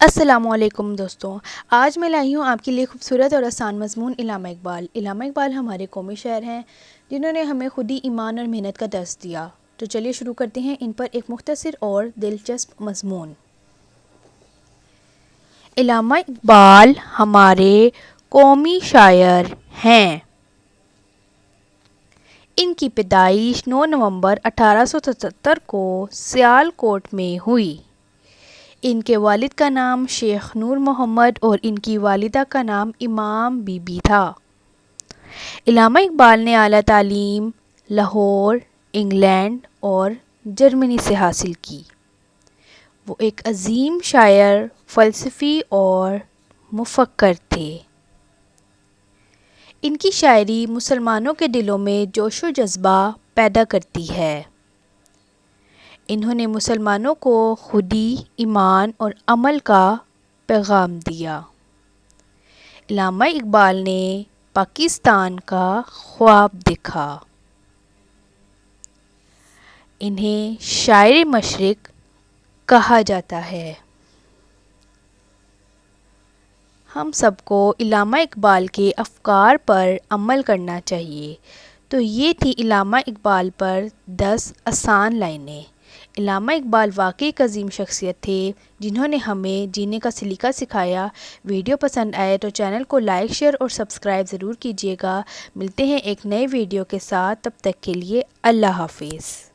السلام علیکم دوستوں، آج میں لائی ہوں آپ کے لیے خوبصورت اور آسان مضمون علامہ اقبال۔ علامہ اقبال ہمارے قومی شاعر ہیں جنہوں نے ہمیں خودی ایمان اور محنت کا درس دیا۔ تو چلیے شروع کرتے ہیں ان پر ایک مختصر اور دلچسپ مضمون۔ علامہ اقبال ہمارے قومی شاعر ہیں۔ ان کی پیدائش 9 نومبر 1877 کو سیالکوٹ میں ہوئی۔ ان کے والد کا نام شیخ نور محمد اور ان کی والدہ کا نام امام بی بی تھا۔ علامہ اقبال نے اعلیٰ تعلیم لاہور، انگلینڈ اور جرمنی سے حاصل کی۔ وہ ایک عظیم شاعر، فلسفی اور مفکر تھے۔ ان کی شاعری مسلمانوں کے دلوں میں جوش و جذبہ پیدا کرتی ہے۔ انہوں نے مسلمانوں کو خودی ایمان اور عمل کا پیغام دیا۔ علامہ اقبال نے پاکستان کا خواب دیکھا۔ انہیں شاعر مشرق کہا جاتا ہے۔ ہم سب کو علامہ اقبال کے افکار پر عمل کرنا چاہیے۔ تو یہ تھی علامہ اقبال پر 10 آسان لائنیں۔ علامہ اقبال واقعی ایک عظیم شخصیت تھے جنہوں نے ہمیں جینے کا سلیقہ سکھایا۔ ویڈیو پسند آئے تو چینل کو لائک، شیئر اور سبسکرائب ضرور کیجیے گا۔ ملتے ہیں ایک نئے ویڈیو کے ساتھ، تب تک کے لیے اللہ حافظ۔